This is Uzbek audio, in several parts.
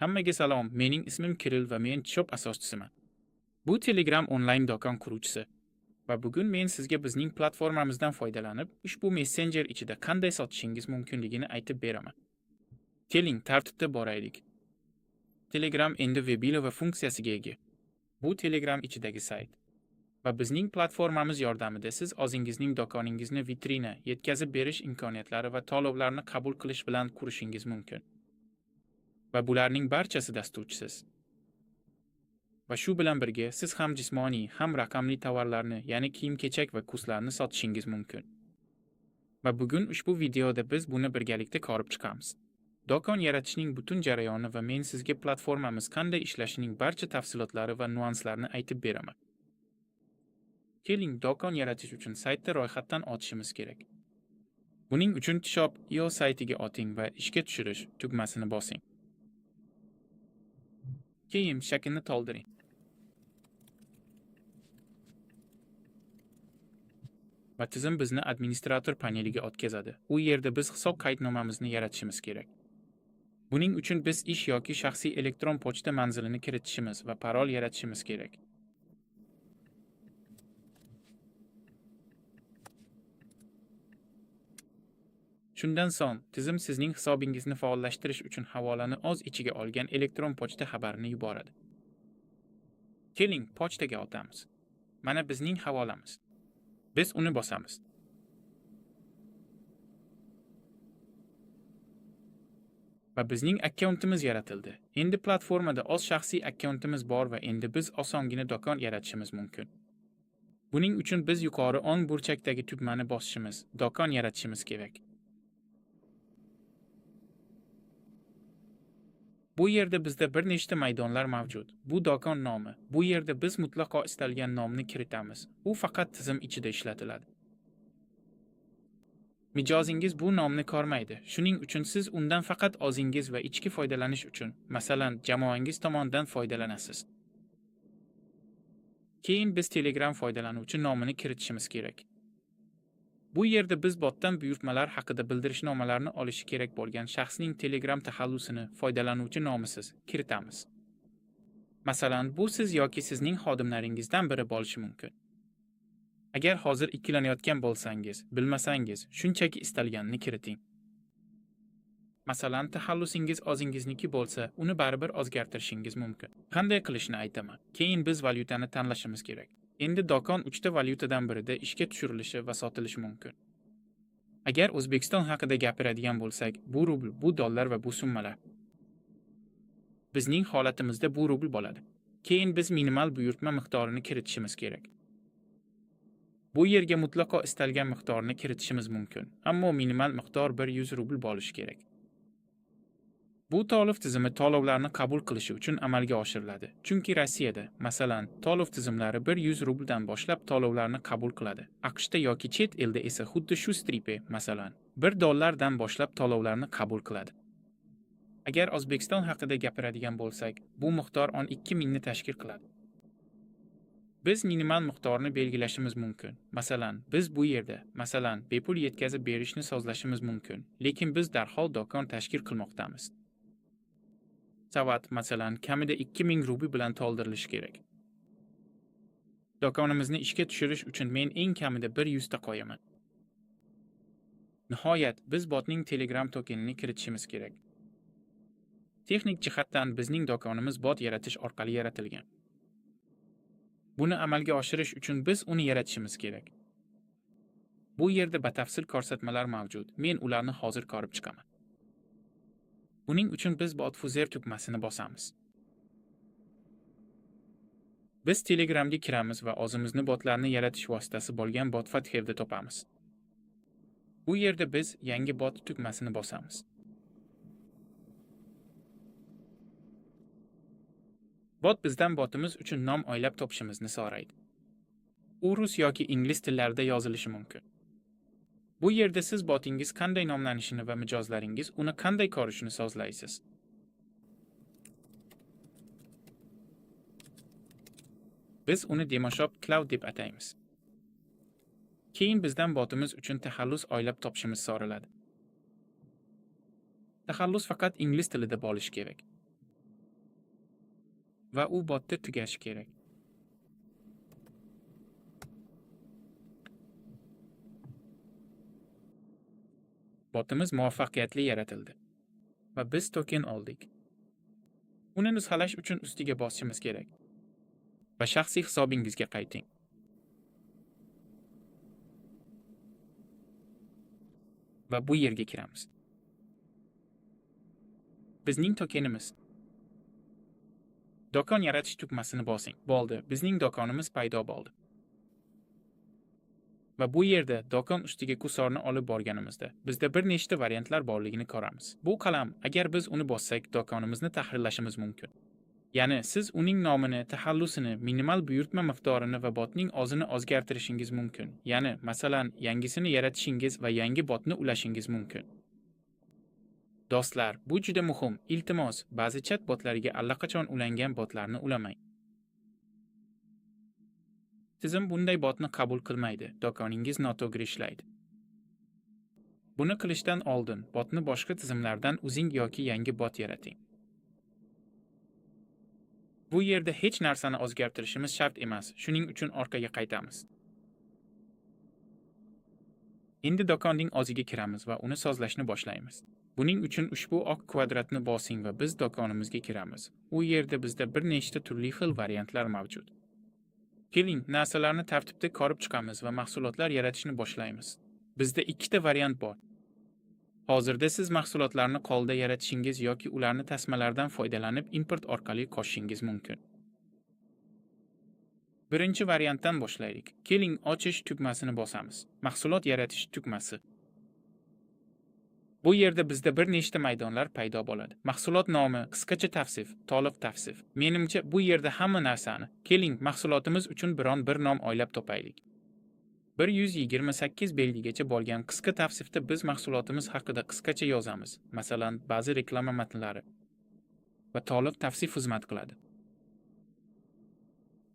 Hammaga salom, mening ismim Kirill va men shop asoschisiman. Bu Telegram onlayn do'kon quruvchisi. Va bugun men sizga bizning platformamizdan foydalanib, ushbu messenjer ichida qanday sotishingiz mumkinligini aytib beraman. Keling, tartibda boraylik. Telegram endi web ilova funksiyasiga ega. Bu Telegram ichidagi sayt. Va bizning platformamiz yordamida siz o'zingizning do'koningizni vitrina, yetkazib berish imkoniyatlari va to'lovlarni qabul qilish bilan qurishingiz mumkin. Va bularning barchasi dasturchisiz. Va shu bilan birga siz ham jismoniy, ham raqamli tovarlarni, ya'ni kiyim-kechak va kurslarni sotishingiz mumkin. Va bugun ushbu videoda biz buni birgalikda ko'rib chiqamiz. Do'kon yaratishning butun jarayoni va men sizga platformamiz qanday ishlashining barcha tafsilotlari va nuanslarini aytib beraman. Keling, do'kon yaratish uchun saytda ro'yxatdan o'tishimiz kerak. Buning uchun Shop.io saytiga o'ting va ishga tushirish tugmasini bosing. Keyin shaklni to'ldiring. Va tizim bizni administrator paneliga o'tkazadi. U yerda biz hisob qaydnomamizni yaratishimiz kerak. Buning uchun biz ish yoki shaxsiy elektron pochta manzilini kiritishimiz va parol yaratishimiz kerak. Shundan so'ng, tizim sizning hisobingizni faollashtirish uchun havolani o'z ichiga olgan elektron pochta xabarini yuboradi. Keling, pochtaga o'tamiz. Mana bizning havolamiz. Biz uni bosamiz. Va bizning akkauntimiz yaratildi. Endi platformada o'z shaxsiy akkauntimiz bor va endi biz osongina do'kon yaratishimiz mumkin. Buning uchun biz yuqori o'ng burchakdagi tugmani bosishimiz, do'kon yaratishimiz kerak. Bu yerda bizda bir nechta maydonlar mavjud. Bu do'kon nomi. Bu yerda biz mutlaqo istalgan nomni kiritamiz. U faqat tizim ichida ishlatiladi. Mijozingiz bu nomni ko'rmaydi. Shuning uchun siz undan faqat o'zingiz va ichki foydalanish uchun, masalan, jamoangiz tomonidan foydalanasiz. Keyin biz Telegram foydalanuvchi nomini kiritishimiz kerak. Bu yerda biz botdan buyurtmalar haqida bildirishnomalarni olishi kerak bo'lgan shaxsning Telegram taxallusini foydalanuvchi nomisiz kiritamiz. Masalan, bu siz yoki sizning xodimlaringizdan biri bo'lishi mumkin. Agar hozir ikkilanayotgan bo'lsangiz, bilmasangiz, shunchaki istalganini kiriting. Masalan, taxallusingiz o'zingizniki bo'lsa, uni baribir o'zgartirishingiz mumkin. Qanday qilishni aytaman. Keyin biz valyutani tanlashimiz kerak. Endi do'kon 3 ta valyutadan birida ishga tushirilishi va sotilishi mumkin. Agar O'zbekiston haqida gapiradigan bo'lsak, bu rubl, bu dollar va bu summalar. Bizning holatimizda bu rubl bo'ladi. Keyin biz minimal buyurtma miqdorini kiritishimiz kerak. Bu yerga mutlaqo istalgan miqdorni kiritishimiz mumkin, ammo minimal miqdor 100 rubl bo'lishi kerak. Bu to'lov tizimi to'lovlarni qabul qilishi uchun amalga oshiriladi. Chunki Rossiyada, masalan, to'lov tizimlari 100 rubldan boshlab to'lovlarni qabul qiladi. AQShda yoki chet elda esa xuddi shu stripi, masalan, 1 dollardan boshlab to'lovlarni qabul qiladi. Agar O'zbekiston haqida gapiradigan bo'lsak, bu miqdor 12 mingni tashkil qiladi. Biz minimal miqdorni belgilashimiz mumkin. Masalan, biz bu yerda, bepul yetkazib berishni sozlashimiz mumkin, lekin biz darhol do'kon tashkil qilmoqdamiz. Savat, masalan, kamida 2000 rubl bilan to'ldirilishi kerak. Do'konimizni ishga tushirish uchun men eng kamida 100 ta qo'yaman. Nihoyat, biz botning Telegram tokenini kiritishimiz kerak. Texnik jihatdan bizning do'konimiz bot yaratish orqali yaratilgan. Buni amalga oshirish uchun biz uni yaratishimiz kerak. Bu yerda batafsil ko'rsatmalar mavjud. Men ularni hozir ko'rib chiqaman. Buning uchun biz botfuzer tugmasini bosamiz. Biz Telegramga kiramiz va o'zimizni botlarni yaratish vositasi bo'lgan Botfathev'da topamiz. Bu yerda biz yangi bot tugmasini bosamiz. Bot bizdan botimiz uchun nom o'ylab topishimizni so'raydi. U rus yoki ingliz tillarida yozilishi mumkin. Bu yerda siz botingiz qanday nomlanishini va mijozlaringiz uni qanday ko'rishini sozlaysiz. Biz uni DemoShop Cloud deb ataymiz. Keyin bizdan botimiz uchun taxallus o'ylab topishimiz so'raladi. Taxallus faqat ingliz tilida bo'lishi kerak. va u botda tugashi kerak. Botimiz muvaffaqiyatli yaratildi va biz token oldik. Uni nusxalash uchun ustiga bosishimiz kerak va shaxsiy hisobingizga qayting. Va bu yerga kiramiz. Bizning tokenimiz. Do'kon yaratish tugmasini bosing. Bo'ldi, bizning do'konimiz paydo bo'ldi. Va bu yerda do'kon ustiga kursorni olib borganimizda bizda bir nechta variantlar borligini ko'ramiz. Bu qalam, agar biz uni bossak, do'konimizni tahrirlashimiz mumkin. Ya'ni siz uning nomini, taxallusini, minimal buyurtma miqdorini va botning o'zini o'zgartirishingiz mumkin. Ya'ni, masalan, yangisini yaratishingiz va yangi botni ulashingiz mumkin. Do'stlar, bu juda muhim. Iltimos, ba'zi chat botlariga allaqachon ulangan botlarni ulamang. Tizim bunday botni qabul qilmaydi. Do'koningiz noto'g'ri ishlaydi. Buni qilishdan oldin botni boshqa tizimlardan o'zing yoki yangi bot yarating. Bu yerda hech narsani o'zgartirishimiz shart emas. Shuning uchun orqaga qaytamiz. Endi do'konning o'ziga kiramiz va uni sozlashni boshlaymiz. Buning uchun ushbu oq kvadratni bosing va biz do'konimizga kiramiz. U yerda bizda bir nechta turli xil variantlar mavjud. Keling, narsalarni tartibda ko'rib chiqamiz va mahsulotlar yaratishni boshlaymiz. Bizda ikkita variant bor. Hozirda siz mahsulotlarni qo'lda yaratishingiz yoki ularni tasmalardan foydalanib import orqali qo'shishingiz mumkin. Birinchi variantdan boshlaylik. Keling, ochish tugmasini bosamiz. Mahsulot yaratish tugmasi. Bu yerda bizda bir nechta maydonlar paydo bo'ladi. Mahsulot nomi, qisqacha tavsif, to'liq tavsif. Menimcha bu yerda hamma narsani. Keling, mahsulotimiz uchun biron bir nom o'ylab topaylik. 128 belgigacha bo'lgan qisqa tavsifda biz mahsulotimiz haqida qisqacha yozamiz. Masalan, ba'zi reklama matnlari va to'liq tavsif xizmat qiladi.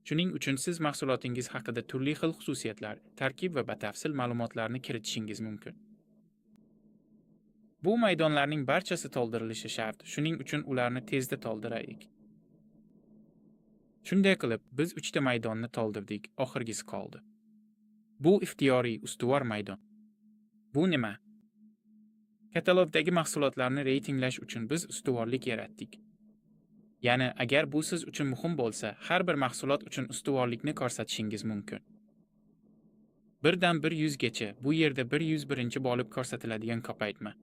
Shuning uchun siz mahsulotingiz haqida turli xil xususiyatlar, tarkib va batafsil ma'lumotlarni kiritishingiz mumkin. Bu maydonlarning barchasi to'ldirilishi shart, shuning uchun ularni tezda to'ldiraylik. Shunday qilib, biz 3 ta maydonni to'ldirdik, oxirgisi qoldi. Bu ixtiyoriy ustuvor maydon. Bu nima? Katalogdagi mahsulotlarni reytinglash uchun biz ustuvorlik yaratdik. Ya'ni, agar bu siz uchun muhim bo'lsa, har bir mahsulot uchun ustuvorlikni ko'rsatishingiz mumkin. 1 dan 100 gacha bu yerda 101 bo'lib ko'rsatiladigan ko'paytma.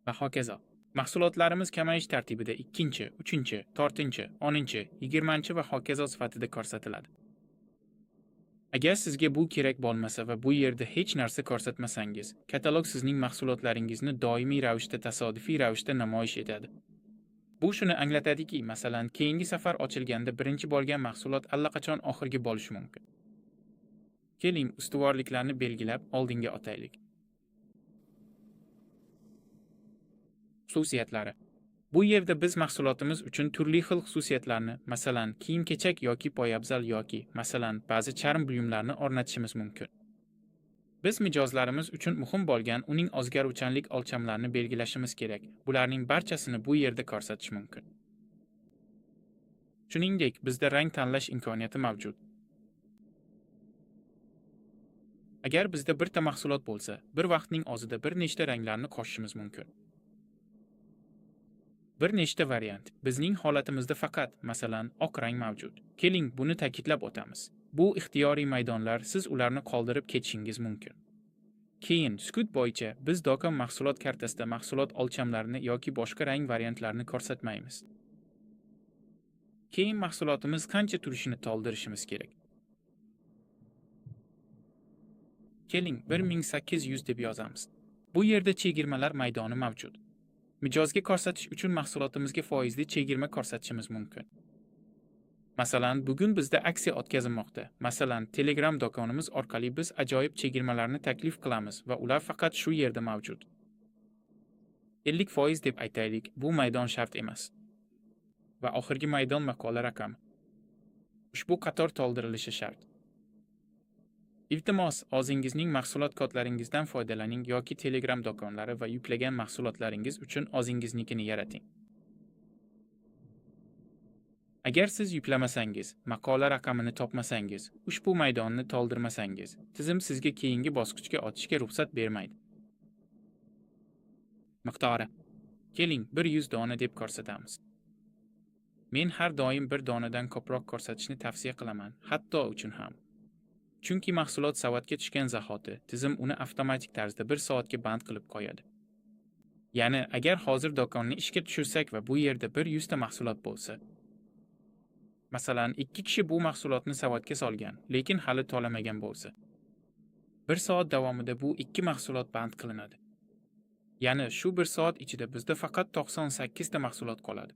Va hokazo. Mahsulotlarimiz kamayish tartibida 2, 3, 4, 10, 20 va hokazo sifatida ko'rsatiladi. Agar sizga bu kerak bo'lmasa va bu yerda hech narsa ko'rsatmasangiz, katalog sizning mahsulotlaringizni doimiy ravishda tasodifiy ravishda namoyish etadi. Bu shuni anglatadiki, masalan, keyingi safar ochilganda birinchi bo'lgan mahsulot allaqachon oxirgi bo'lishi mumkin. Keling, ustuvorliklarni belgilab, oldinga o'taylik. Xususiyatlari. Bu yerda biz mahsulotimiz uchun turli xil xususiyatlarni, masalan, kiyim-kechak yoki poyabzal yoki, masalan, ba'zi charm buyumlarni o'rnatishimiz mumkin. Biz mijozlarimiz uchun muhim bo'lgan uning o'zgaruvchanlik o'lchamlarini belgilashimiz kerak. Bularning barchasini bu yerda ko'rsatish mumkin. Shuningdek, bizda rang tanlash imkoniyati mavjud. Agar bizda birta mahsulot bo'lsa, bir vaqtning o'zida bir nechta ranglarni qo'shishimiz mumkin. Bir nechta variant. Bizning holatimizda faqat, masalan, oq rang mavjud. Keling, buni ta'kidlab o'tamiz. Bu ixtiyoriy maydonlar, siz ularni qoldirib ketishingiz mumkin. Keyin, sukut bo'yicha biz do'kon mahsulot kartasida mahsulot o'lchamlarini yoki boshqa rang variantlarini ko'rsatmaymiz. Keyin mahsulotimiz qancha turishini to'ldirishimiz kerak. Keling, 1800 deb yozamiz. Bu yerda chegirmalar maydoni mavjud. Mijozga ko'rsatish uchun mahsulotimizga foizli chegirma ko'rsatishimiz mumkin. Masalan, bugun bizda aksiya o'tkazilmoqda. Masalan, Telegram do'konimiz orqali biz ajoyib chegirmalarni taklif qilamiz va ular faqat shu yerda mavjud. 50% deb aytaylik, bu maydon shart emas. Va oxirgi maydon maqola raqami. Ushbu qator to'ldirilishi shart. Iltimos, o'zingizning mahsulot kodlaringizdan foydalaning yoki Telegram do'konlari va yuklagan mahsulotlaringiz uchun o'zingiznikini yarating. Agar siz yuklamasangiz, maqola raqamini topmasangiz, ushbu maydonni to'ldirmasangiz, tizim sizga keyingi bosqichga o'tishga ruxsat bermaydi. Miqdori. Keling, 100 dona deb ko'rsatamiz. Men har doim bir donadan ko'proq ko'rsatishni tavsiya qilaman, hatto uchun ham. Chunki mahsulot savatga tushgan zahoti, tizim uni avtomatik tarzda 1 soatga band qilib qo'yadi. Ya'ni, agar hozir do'konni ishga tushirsak va bu yerda 100 ta mahsulot bo'lsa, masalan, 2 kishi bu mahsulotni savatga solgan, lekin hali to'lamagan bo'lsa, 1 soat davomida bu 2 mahsulot band qilinadi. Ya'ni, shu 1 soat ichida bizda faqat 98 ta mahsulot qoladi.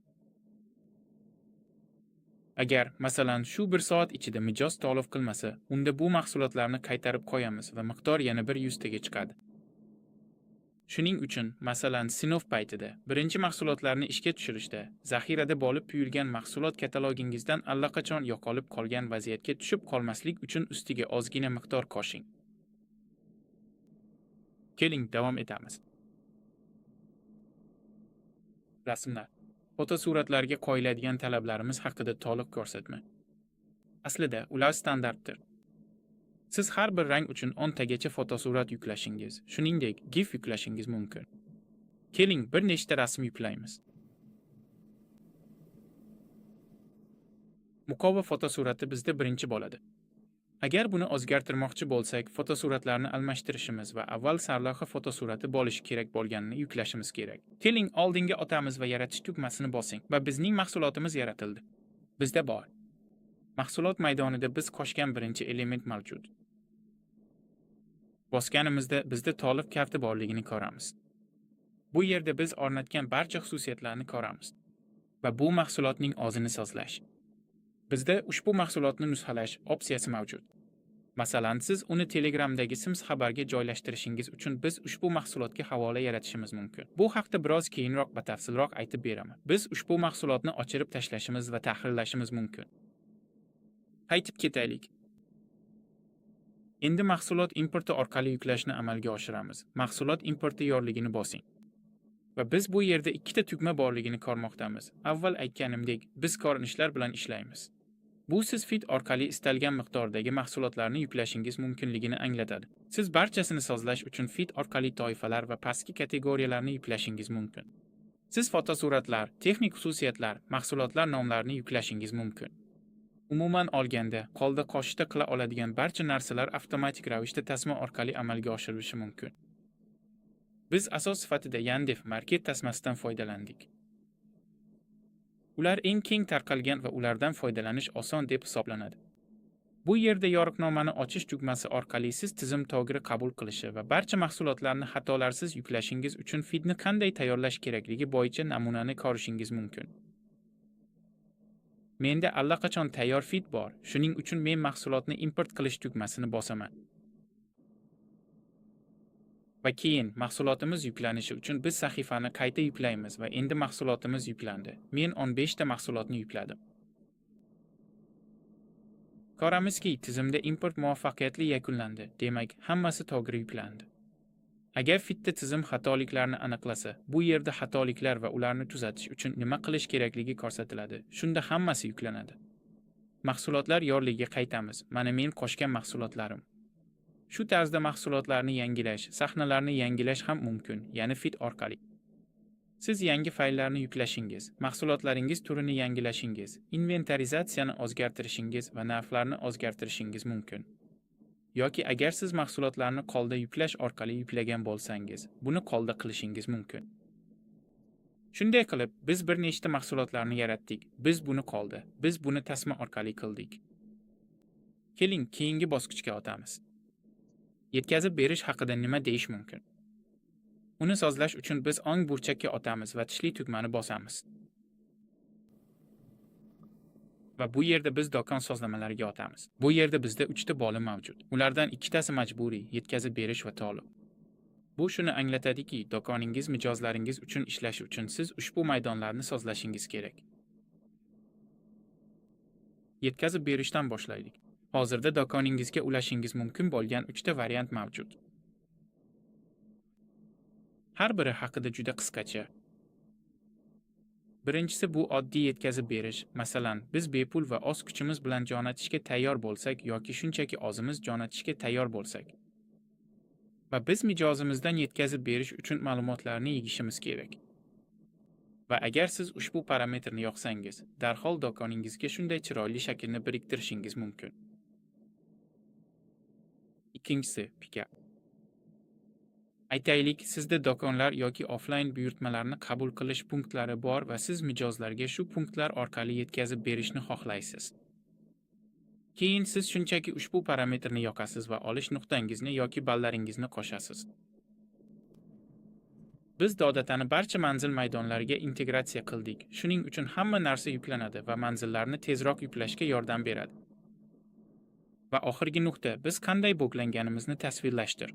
Agar, masalan, shu 1 soat ichida mijoz to'lov qilmasa, unda bu mahsulotlarni qaytarib qo'yamiz va miqdor yana 100 taga chiqadi. Shuning uchun, masalan, sinov paytida birinchi mahsulotlarni ishga tushirishda, zaxirada bo'lib tuyulgan mahsulot katalogingizdan allaqachon yo'qolib qolgan vaziyatga tushib qolmaslik uchun ustiga ozgina miqdor qo'shing. Keling, davom etamiz. Rasmlar. Fotosuratlarga qo'yiladigan talablarimiz haqida to'liq ko'rsatma. Aslida, ular standartdir. Siz har bir rang uchun 10 tagacha fotosurat yuklashingiz, shuningdek, GIF yuklashingiz mumkin. Keling, bir nechta rasm yuklaymiz. Muqova fotosurati bizda birinchi bo'ladi. Agar buni o'zgartirmoqchi bo'lsak, fotosuratlarni almashtirishimiz va avval sarlavha fotosurati bo'lishi kerak bo'lganini yuklashimiz kerak. Keling, oldinga o'tamiz va yaratish tugmasini bosing va bizning mahsulotimiz yaratildi. Bizda bor. Mahsulot maydonida biz qo'shgan birinchi element mavjud. Bosganimizda bizda to'liq kafti borligini ko'ramiz. Bu yerda biz o'rnatgan barcha xususiyatlarni ko'ramiz va bu mahsulotning o'zini sozlash. Bizda ushbu mahsulotni nusxalash opsiyasi mavjud. Masalan, siz uni Telegramdagi Sims xabarga joylashtirishingiz uchun biz ushbu mahsulotga havola yaratishimiz mumkin. Bu haqda biroz keyinroq batafsilroq aytib beraman. Biz ushbu mahsulotni o'chirib tashlashimiz va tahrirlashimiz mumkin. Qaytib ketaylik. Endi mahsulot importi orqali yuklashni amalga oshiramiz. Mahsulot importi yorligini bosing. Va biz bu yerda ikkita tugma borligini ko'rmoqdamiz. Avval aytganimdek, biz ko'rinishlar bilan ishlaymiz. Bu siz feed orqali istalgan miqdordagi mahsulotlarni yuklashingiz mumkinligini anglatadi. Siz barchasini sozlash uchun feed orqali toifalar va pastki kategoriyalarni yuklashingiz mumkin. Siz fotosuratlar, texnik xususiyatlar, mahsulotlar nomlarini yuklashingiz mumkin. Umuman olganda, qo'lda qo'shishda qila oladigan barcha narsalar avtomatik ravishda tasma orqali amalga oshirilishi mumkin. Biz asos sifatida Yandex Market tasmasidan foydalandik. Ular eng keng tarqalgan va ulardan foydalanish oson deb hisoblanadi. Bu yerda yo'riqnomani ochish tugmasi orqali siz tizim to'g'ri qabul qilishi va barcha mahsulotlarni xatolarsiz yuklashingiz uchun feedni qanday tayyorlash kerakligi bo'yicha namunani ko'rishingiz mumkin. Menda allaqachon tayyor feed bor, shuning uchun men mahsulotni import qilish tugmasini bosaman. Va keyin mahsulotimiz yuklanishi uchun biz sahifani qayta yuklaymiz va endi mahsulotimiz yuklandi. Men 15 ta mahsulotni yukladim. Ko'ramizki, tizimda import muvaffaqiyatli yakunlandi. Demak, hammasi to'g'ri yuklandi. Agar feedda tizim xatoliklarni aniqlasa, bu yerda xatoliklar va ularni tuzatish uchun nima qilish kerakligi ko'rsatiladi. Shunda hammasi yuklanadi. Mahsulotlar yorligiga qaytamiz. Mana men qo'shgan mahsulotlarim. Shu tarzda mahsulotlarni yangilash, sahnalarni yangilash ham mumkin, ya'ni feed orqali. Siz yangi fayllarni yuklashingiz, mahsulotlaringiz turini yangilashingiz, inventarizatsiyani o'zgartirishingiz va narxlarni o'zgartirishingiz mumkin. Yoki agar siz mahsulotlarni qo'lda yuklash orqali yuklagan bo'lsangiz, buni qo'lda qilishingiz mumkin. Shunday qilib, biz bir nechta mahsulotlarni yaratdik. Biz buni qo'lda, biz buni tasma orqali qildik. Keling, keyingi bosqichga o'tamiz. Yetkazib berish haqida nima deyish mumkin? Uni sozlash uchun biz o'ng burchakka o'tamiz va tishli tugmani bosamiz. Va bu yerda biz do'kon sozlamalariga o'tamiz. Bu yerda bizda 3 ta bo'lim mavjud. Ulardan 2 tasi majburiy, yetkazib berish va to'lov. Bu shuni anglatadiki, do'koningiz mijozlaringiz uchun ishlashi uchun siz ushbu maydonlarni sozlashingiz kerak. Yetkazib berishdan boshlaylik. Hozirda do'koningizga ulashingiz mumkin bo'lgan 3 ta variant mavjud. Har biri haqida juda qisqacha. Birinchisi bu oddiy yetkazib berish. Masalan, biz bepul va oz kuchimiz bilan jo'natishga tayyor bo'lsak yoki shunchaki ozimiz jo'natishga tayyor bo'lsak va biz mijozimizdan yetkazib berish uchun ma'lumotlarni yig'ishimiz kerak. Va agar siz ushbu parametrni yoqsangiz, darhol do'koningizga shunday chiroyli shaklni biriktirishingiz mumkin. Ikkinchisi, pikap. Aytaylik, sizda do'konlar yoki offline buyurtmalarni qabul qilish punktlari bor va siz mijozlarga shu punktlar orqali yetkazib berishni xohlaysiz. Keyin siz shunchaki ushbu parametrni yoqasiz va olish nuqtangizni yoki ballaringizni qo'shasiz. Biz Dodatani barcha manzil maydonlariga integratsiya qildik. Shuning uchun hamma narsa yuklanadi va manzillarni tezroq yuklashga yordam beradi. Va oxirgi nuqta, biz qanday buklanganimizni tasvirlashdir.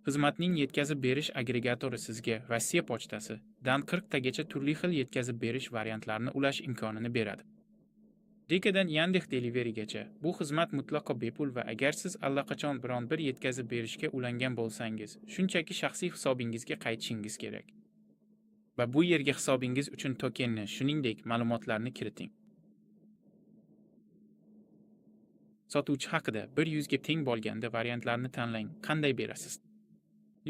Xizmatning yetkazib berish agregatori sizga Rossiya pochtasi dan 40 tagacha turli xil yetkazib berish variantlarini ulash imkonini beradi. Dekadan Yandex Deliverygacha bu xizmat mutlaqo bepul va agar siz allaqachon biron bir yetkazib berishga ulangan bo'lsangiz, shunchaki shaxsiy hisobingizga qaytishingiz kerak. Va bu yerga hisobingiz uchun tokenni, shuningdek, ma'lumotlarni kiriting. Sotuvchi haqida 100 ga teng bo'lganda variantlarni tanlang. Qanday berasiz?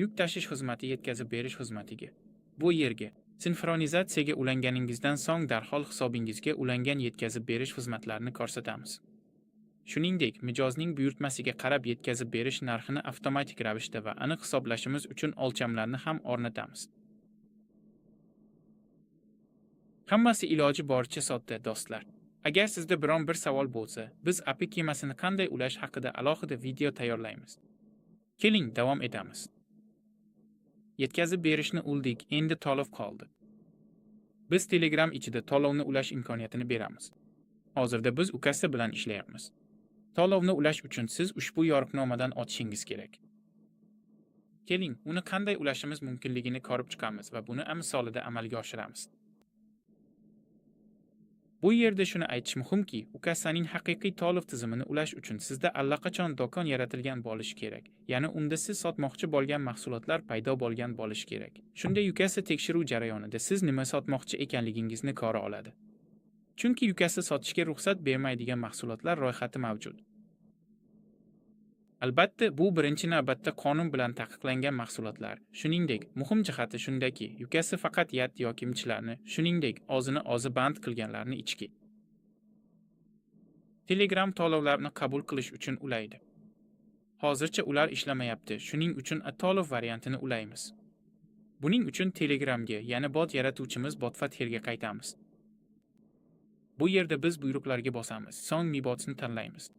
Yuk tashish xizmati yetkazib berish xizmatiga. Bu yerga sinxronizatsiyaga ulanganingizdan so'ng darhol hisobingizga ulangan yetkazib berish xizmatlarini ko'rsatamiz. Shuningdek, mijozning buyurtmasiga qarab yetkazib berish narxini avtomatik ravishda va aniq hisoblashimiz uchun o'lchamlarni ham o'rnatamiz. Hammasi iloji boricha sodda, do'stlar. Agar sizda biron bir savol bo'lsa, biz API kemasini qanday ulash haqida alohida video tayyorlaymiz. Keling, davom etamiz. Yetkazib berishni uldik, endi to'lov qoldi. Biz Telegram ichida to'lovni ulash imkoniyatini beramiz. Hozirda biz ukasi bilan ishlayapmiz. To'lovni ulash uchun siz ushbu yo'riqnomadan o'tishingiz kerak. Keling, uni qanday ulashimiz mumkinligini ko'rib chiqamiz va buni misolida amalga oshiramiz. Bu yerda shuni aytish muhimki, ukasaning haqiqiy to'lov tizimini ulash uchun sizda allaqachon do'kon yaratilgan bo'lishi kerak. Ya'ni unda siz sotmoqchi bo'lgan mahsulotlar paydo bo'lgan bo'lishi kerak. Shunda ukasi tekshiruv jarayonida siz nima sotmoqchi ekanligingizni ko'ra oladi. Chunki ukasi sotishga ruxsat bermaydigan mahsulotlar ro'yxati mavjud. Albatta, bu birinchi navbatda qonun bilan taqiqlangan mahsulotlar. Shuningdek, muhim jihati shundaki, ukasi faqat yat yoki kimchilarni, shuningdek, o'zi band qilganlarni ichki. Telegram to'lovlarni qabul qilish uchun ulaydi. Hozircha ular ishlamayapti, shuning uchun to'lov variantini ulaymiz. Buning uchun Telegramga, ya'ni bot yaratuvchimiz Botfatherga qaytamiz. Bu yerda biz buyruqlarga bosamiz, so'ng Mi Botsni tanlaymiz.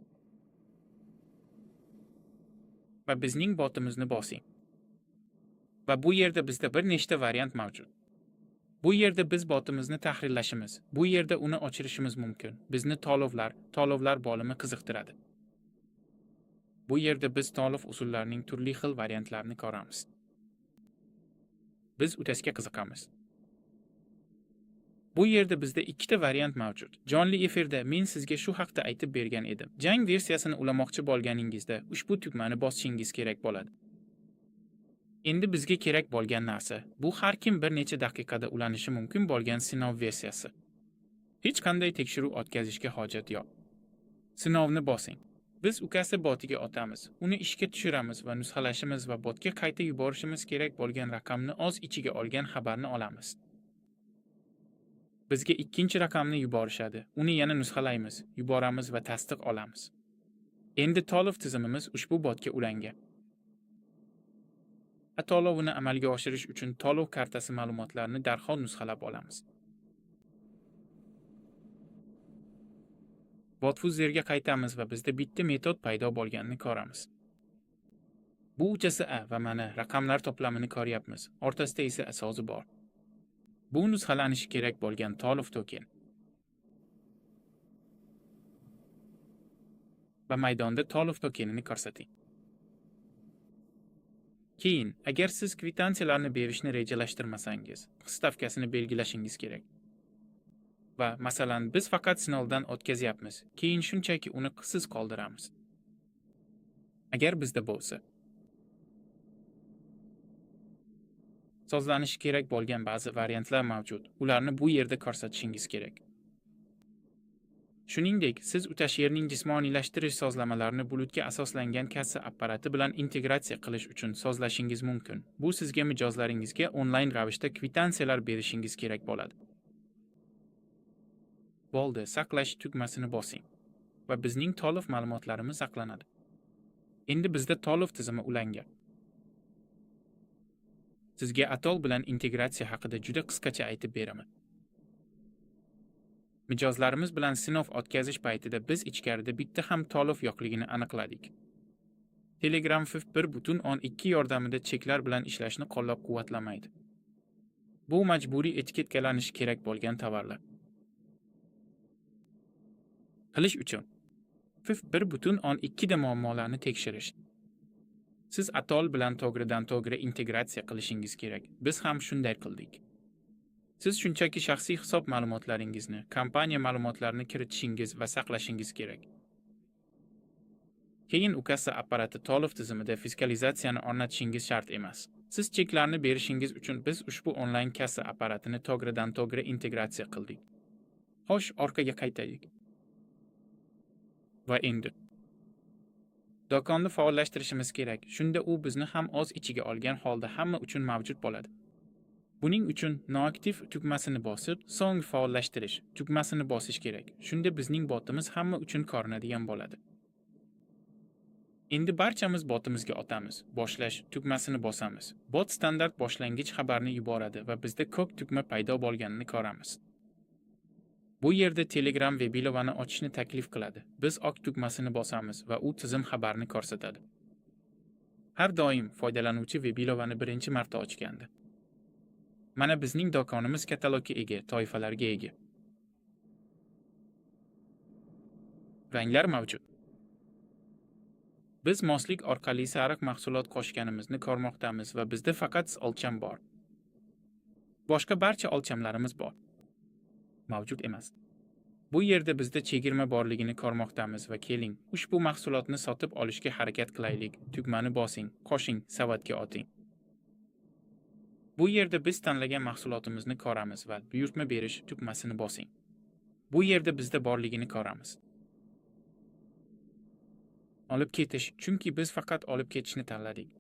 Va bizning botimizni bosing. Va bu yerda bizda bir nechta variant mavjud. Bu yerda biz botimizni tahrirlashimiz, bu yerda uni o'chirishimiz mumkin. Bizni to'lovlar bo'limi qiziqtiradi. Bu yerda biz to'lov usullarining turli xil variantlarini ko'ramiz. Biz utasga qiziqamiz. Bu yerda bizda ikkita variant mavjud. Jonli efirda men sizga shu haqda aytib bergan edim. Jang versiyasini ulamoqchi bo'lganingizda ushbu tugmani bosishingiz kerak bo'ladi. Endi bizga kerak bo'lgan narsa, bu har kim bir necha daqiqada ulanishi mumkin bo'lgan sinov versiyasi. Hech qanday tekshiruv o'tkazishga hojat yo'q. Sinovni bosing. Biz ukasi botiga o'tamiz, uni ishga tushiramiz va nusxalashimiz va botga qayta yuborishimiz kerak bo'lgan raqamni o'z ichiga olgan xabarni olamiz. Bizga ikkinchi raqamni yuborishadi. Uni yana nusxalaymiz, yuboramiz va tasdiq olamiz. Endi to'lov tizimimiz ushbu botga ulangan. To'lovni amalga oshirish uchun to'lov kartasi ma'lumotlarini darhol nusxalab olamiz. Botfuzerga qaytamiz va bizda bitta metod paydo bo'lganini ko'ramiz. Bu uchasi A va mana raqamlar to'plamini ko'ryapmiz. O'rtasida esa asosi bor. Bu nusxalanishi kerak bo'lgan to'lov token. Va maydonda to'lov tokenini ko'rsating. Keyin, agar siz kvitansiyalarni berishni rejalashtirmasangiz, stavkasini belgilashingiz kerak. Va masalan, biz faqat sinovdan o'tkazyapmiz, keyin shunchaki uni siz qoldiramiz. Agar bizda bo'lsa, Sozlanishi kerak bo'lgan ba'zi variantlar mavjud. Ularni bu yerda ko'rsatishingiz kerak. Shuningdek, siz o'tash yerning jismoniylashtirish sozlamalarini bulutga asoslangan kassa apparati bilan integratsiya qilish uchun sozlashingiz mumkin. Bu sizga mijozlaringizga onlayn ravishda kvitansiyalar berishingiz kerak bo'ladi. Bo'ldi, saqlash tugmasini bosing va bizning to'liq ma'lumotlarimiz saqlanadi. Endi bizda to'liq tizimi ulangan. Sizga Atol bilan integratsiya haqida juda qisqacha aytib beraman. Mijozlarimiz bilan sinov o'tkazish paytida biz ichkarida bitta ham to'liq yo'qligini aniqladik. Telegram FIF 1.12 yordamida cheklar bilan ishlashni qo'llab-quvvatlamaydi. Bu majburiy etiketkalanishi kerak bo'lgan tovarlar. Qilish uchun FIF 1.12 da muammolarni tekshirish. Siz Atol bilan to'g'ridan-to'g'ri integratsiya qilishingiz kerak. Biz ham shunday qildik. Siz shunchaki shaxsiy hisob ma'lumotlaringizni, kompaniya ma'lumotlarini kiritishingiz va saqlashingiz kerak. Keyin u kassa apparati to'liq tizimida fiskalizatsiyani o'rnatishingiz shart emas. Siz cheklarni berishingiz uchun biz ushbu onlayn kassa apparatini to'g'ridan-to'g'ri integratsiya qildik. Xo'sh, orqaga qaytaylik. Va endi do'konni faollashtirishimiz kerak. Shunda u bizni ham o'z ichiga olgan holda hamma uchun mavjud bo'ladi. Buning uchun noaktiv tugmasini bosib, so'ng faollashtirish tugmasini bosish kerak. Shunda bizning botimiz hamma uchun ko'rinadigan bo'ladi. Endi barchamiz botimizga o'tamiz. Boshlash tugmasini bosamiz. Bot standart boshlangich xabarni yuboradi va bizda ko'k tugma paydo bo'lganini ko'ramiz. Bu yerda Telegram web ilovani ochishni taklif qiladi. Biz oq tugmasini bosamiz va u tizim xabarini ko'rsatadi. Har doim foydalanuvchi web ilovani birinchi marta ochganda. Mana bizning do'konimiz katalogga ega, toifalarga ega. Ranglar mavjud. Biz moslik orqali sariq mahsulot qo'shganimizni ko'rmoqdamiz va bizda faqat o'lcham bor. Boshqa barcha o'lchamlarimiz bor. Mavjud emas. Bu yerda bizda chegirma borligini ko'rmoqdamiz va keling, ushbu mahsulotni sotib olishga harakat qilaylik. Tugmani bosing, qo'shing, savatga oting. Bu yerda biz tanlagan mahsulotimizni ko'ramiz va buyurtma berish tugmasini bosing. Bu yerda bizda borligini ko'ramiz. Olib ketish, chunki biz faqat olib ketishni tanladik.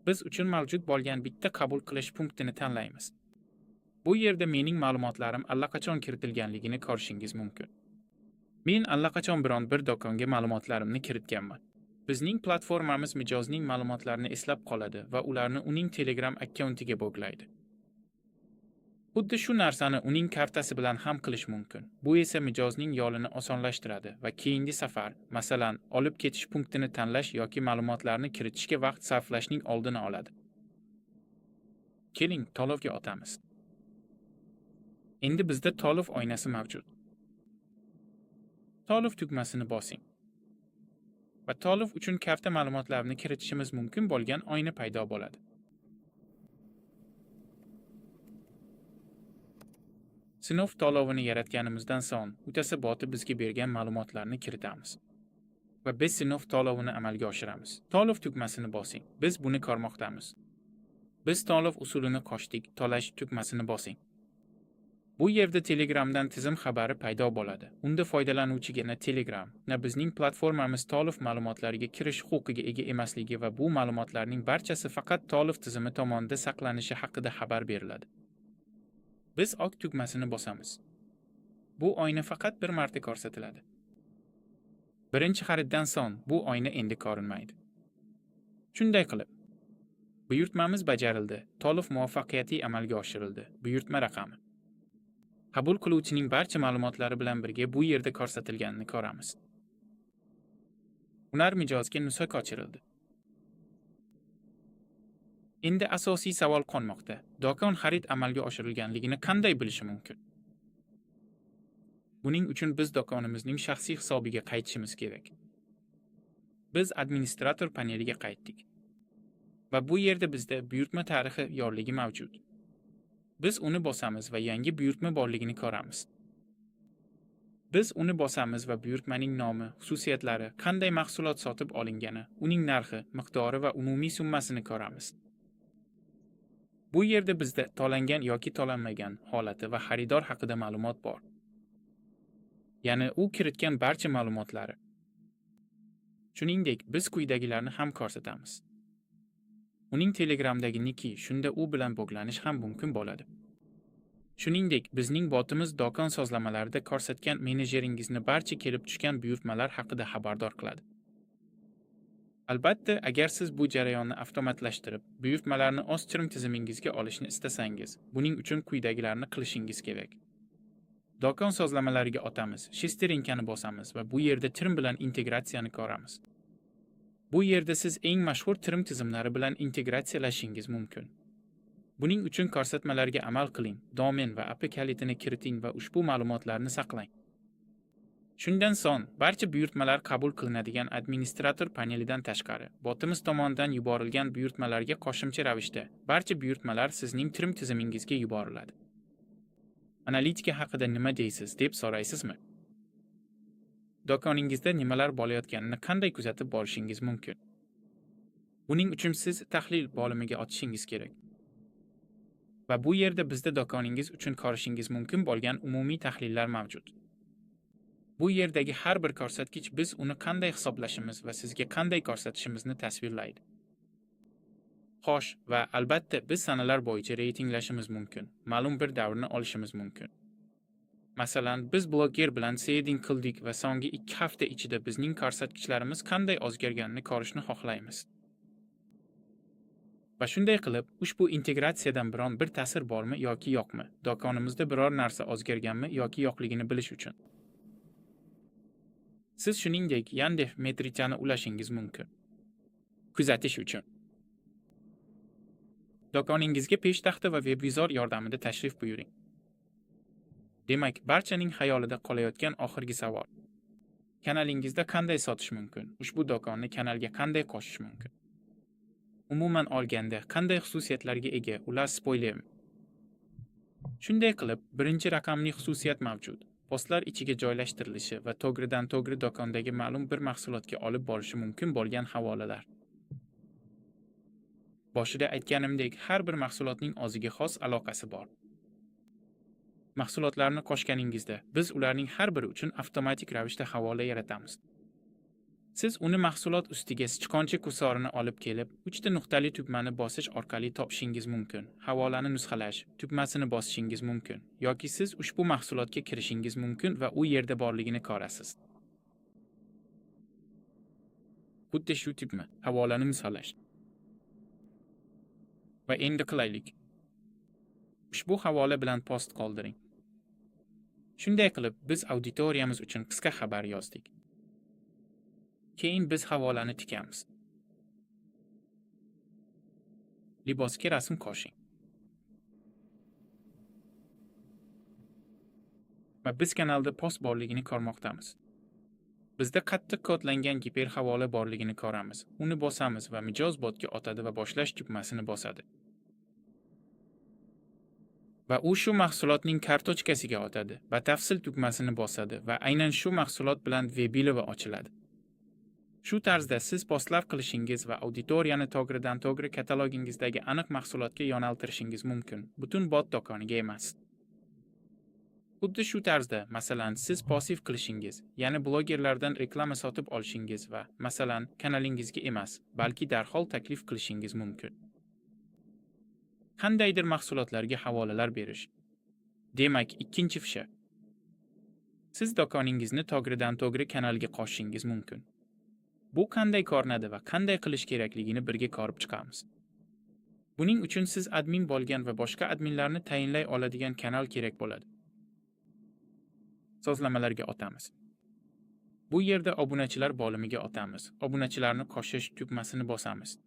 Biz uchun mavjud bo'lgan bitta qabul qilish punktini tanlaymiz. Bu yerda mening ma'lumotlarim allaqachon kiritilganligini ko'rishingiz mumkin. Men allaqachon biron bir do'konga ma'lumotlarimni kiritganman. Bizning platformamiz mijozning ma'lumotlarini eslab qoladi va ularni uning Telegram akkauntiga bog'laydi. Xuddi shu narsani uning kartasi bilan ham qilish mumkin. Bu esa mijozning yo'lini osonlashtiradi va keyingi safar, masalan, olib ketish punktini tanlash yoki ma'lumotlarni kiritishga vaqt sarflashning oldini oladi. Keling, to'lovga o'tamiz. Endi bizda to'lov oynasi mavjud. To'lov tugmasini bosing. Va to'lov uchun karta ma'lumotlarini kiritishimiz mumkin bo'lgan oyna paydo bo'ladi. Sinov to'lovini yaratganimizdan so'ng, o'tasi boti bizga bergan ma'lumotlarni kiritamiz. Va biz sinov to'lovini amalga oshiramiz. To'lov tugmasini bosing. Biz buni ko'rmoqdamiz. Biz to'lov usulini qo'shdik. To'lash tugmasini bosing. Bu yerda Telegramdan tizim xabari paydo bo'ladi. Unda foydalanuvchiga na Telegram, na bizning platformamiz to'lov ma'lumotlariga kirish huquqiga ega emasligi va bu ma'lumotlarning barchasi faqat to'lov tizimi tomonidan saqlanishi haqida xabar beriladi. Biz oq tugmasini bosamiz. Bu oyna faqat bir marta ko'rsatiladi. Birinchi xariddan so'ng bu oyna endi ko'rinmaydi. Shunday qilib, buyurtmamiz bajarildi. To'lov muvaffaqiyatli amalga oshirildi. Buyurtma raqami. Qabul qiluvchining barcha ma'lumotlari bilan birga bu yerda ko'rsatilganini ko'ramiz. Ular mijozga nusxa ko'chirildi. Endi asosiy savol qolmoqda. Do'kon xarid amalga oshirilganligini qanday bilishi mumkin? Buning uchun biz do'konimizning shaxsiy hisobiga qaytishimiz kerak. Biz administrator paneliga qaytdik. Va bu yerda bizda buyurtma tarixi yorligi mavjud. Biz uni bosamiz va yangi buyurtma borligini ko'ramiz. Biz uni bosamiz va buyurtmaning nomi, xususiyatlari, qanday mahsulot sotib olingani, uning narxi, miqdori va umumiy summasini ko'ramiz. Bu yerda bizda to'langan yoki to'lanmagan holati va xaridor haqida ma'lumot bor. Ya'ni u kiritgan barcha ma'lumotlari. Shuningdek, biz quyidagilarni ham ko'rsatamiz. Uning Telegramdagi niki, shunda u bilan bog'lanish ham mumkin bo'ladi. Shuningdek, bizning botimiz do'kon sozlamalarida ko'rsatgan menejeringizni barcha kelib tushgan buyurtmalar haqida xabardor qiladi. Albatta, agar siz bu jarayonni avtomatlashtirib, buyurtmalarni o'z chirim tizimingizga olishni istasangiz, buning uchun quyidagilarni qilishingiz kerak. Do'kon sozlamalariga o'tamiz, shesterinkani bosamiz va bu yerda chirim bilan integratsiyani ko'ramiz. Bu yerda siz eng mashhur chirim tizimlari bilan integratsiyalashingiz mumkin. Buning uchun ko'rsatmalarga amal qiling, domen va API kalitini kiriting va ushbu ma'lumotlarni saqlang. Shundan so'ng, barcha buyurtmalar qabul qilinadigan administrator panelidan tashqari, botimiz tomonidan yuborilgan buyurtmalarga qo'shimcha ravishda, barcha buyurtmalar sizning chirim tizimingizga yuboriladi. Analitika haqida nima deysiz, deb so'raysizmi? Do'koningizda nimalar bo'layotganini qanday kuzatib borishingiz mumkin? Buning uchun siz tahlil bo'limiga o'tishingiz kerak. Va bu yerda bizda do'koningiz uchun ko'rishingiz mumkin bo'lgan umumiy tahlillar mavjud. Bu yerdagi har bir ko'rsatkich biz uni qanday hisoblashimiz va sizga qanday ko'rsatishimizni tasvirlaydi. Xo'sh, va albatta biz sanalar bo'yicha reytinglashimiz mumkin, ma'lum bir davrni olishimiz mumkin. Masalan, biz bloger bilan sheding qildik va so'nggi 2 hafta ichida bizning ko'rsatkichlarimiz qanday o'zgarganini ko'rishni xohlaymiz. Va shunday qilib, ushbu integratsiyadan biron bir ta'sir bormi yoki yo'qmi, do'konimizda biror narsa o'zgarganmi yoki yo'qligini bilish uchun. Siz shuningdek Yandex metrichani ulashingiz mumkin. Kuzatish uchun. Do'koningizga peshtaxta va webvizor yordamida tashrif buyuring. Demak, barchaning xayolida qolayotgan oxirgi savol. Kanalingizda qanday sotish mumkin? Ushbu do'konni kanalga qanday qo'shish mumkin? Umuman olganda, qanday xususiyatlarga ega, ular spoilermi? Shunday qilib, birinchi raqamli xususiyat mavjud. Postlar ichiga joylashtirilishi va to'g'ridan-to'g'ri do'kondagi ma'lum bir mahsulotga olib borishi mumkin bo'lgan havolalar. Boshida aytganimdek, har bir mahsulotning o'ziga xos aloqasi bor. Mahsulotlarni qo'shganingizda, biz ularning har biri uchun avtomatik ravishda havola yaratamiz. Siz uni mahsulot ustiga sichqoncha kursorini olib kelib, 3 ta nuqtali tugmani bosish orqali topishingiz mumkin. Havolani nusxalash tugmasini bosishingiz mumkin yoki siz ushbu mahsulotga kirishingiz mumkin va u yerda borligini ko'rasiz. Xuddi shu tugma, havolani nusxalash. Va endi qilaylik. Ushbu havola bilan post qoldiring. Shunday qilib, biz auditoriyamiz uchun qisqa xabar yozdik. Keyin biz havolani tikamiz. Libosga rasm qo'shing. Va biz kanalda post borligini ko'rmoqdamiz. Bizda qattiq kodlangan giperhavola borligini ko'ramiz. Uni bosamiz va mijoz botga o'tadi va boshlash tugmasini bosadi. Va u shu mahsulotning kartochkasiga o'tadi, batafsil tugmasini bosadi va aynan shu mahsulot bilan web-ilova ochiladi. Shu tarzda siz postlar qilishingiz va auditoriyani to'g'ridan-to'g'ri katalogingizdagi aniq mahsulotga yo'naltirishingiz mumkin, butun bot do'koniga emas. Xuddi shu tarzda, masalan, siz pasiv qilishingiz, ya'ni blogerlardan reklama sotib olishingiz va, masalan, kanalingizga emas, balki darhol taklif qilishingiz mumkin. Qandaydir mahsulotlarga havolalar berish. Demak, ikkinchi fisha. Siz do'koningizni to'g'ridan-to'g'ri kanalga qo'shishingiz mumkin. Bu qanday ko'rinadi va qanday qilish kerakligini birga ko'rib chiqamiz. Buning uchun siz admin bo'lgan va boshqa adminlarni tayinlay oladigan kanal kerak bo'ladi. Sozlamalarga o'tamiz. Bu yerda obunachilar bo'limiga o'tamiz. Obunachilarni qo'shish tugmasini bosamiz.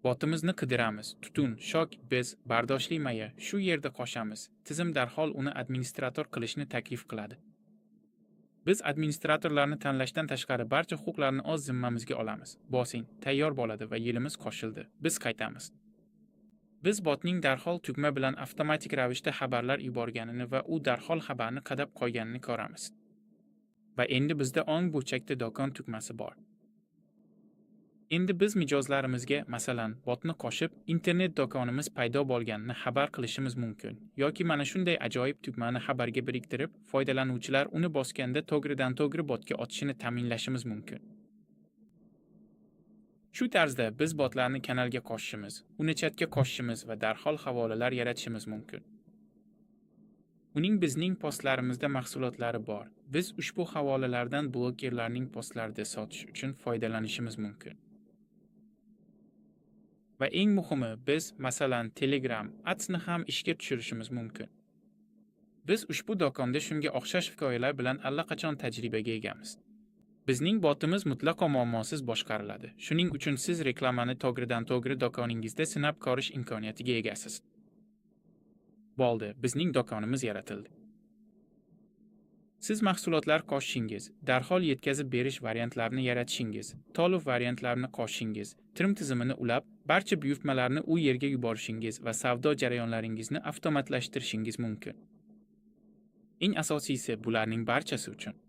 Botimizni qidiramiz. Tutun, shok, bez, bardoshli maya shu yerda qo'shamiz. Tizim darhol uni administrator qilishni taklif qiladi. Biz administratorlarni tanlashdan tashqari barcha huquqlarni o'z zimmamizga olamiz. Bosing, tayyor bo'ladi va yilimiz qo'shildi. Biz qaytamiz. Biz botning darhol tugma bilan avtomatik ravishda xabarlar yuborganini va u darhol xabarni qadab qo'yganini ko'ramiz. Va endi bizda o'ng burchakda do'kon tugmasi bor. Endi biz mijozlarimizga, masalan, botni qo'shib, internet do'konimiz paydo bo'lganini xabar qilishimiz mumkin, yoki mana shunday ajoyib tugmani xabarga biriktirib, foydalanuvchilar uni bosganda to'g'ridan-to'g'ri botga o'tishini ta'minlashimiz mumkin. Shu tarzda biz botlarni kanalga qo'shishimiz, uni chatga qo'shishimiz va darhol havolalar yaratishimiz mumkin. Uning bizning postlarimizda mahsulotlari bor. Biz ushbu havolalardan blogerlarning postlarida sotish uchun foydalanishimiz mumkin. Va eng muhimi, biz masalan Telegram, Ads'ni ham ishga tushirishimiz mumkin. Biz ushbu do'konda shunga o'xshash hikoyalar bilan allaqachon tajribaga egamiz. Bizning botimiz mutlaqo muammosiz boshqariladi. Shuning uchun siz reklamani to'g'ridan-to'g'ri do'koningizda sinab ko'rish imkoniyatiga egasiz. Bo'ldi, bizning do'konimiz yaratildi. Siz mahsulotlar qo'shishingiz, darhol yetkazib berish variantlarini yaratishingiz, to'lov variantlarini qo'shishingiz, trim tizimini ulab, barcha buyurtmalarni u yerga yuborishingiz va savdo jarayonlaringizni avtomatlashtirishingiz mumkin. Eng asosiysi, bularning barchasi uchun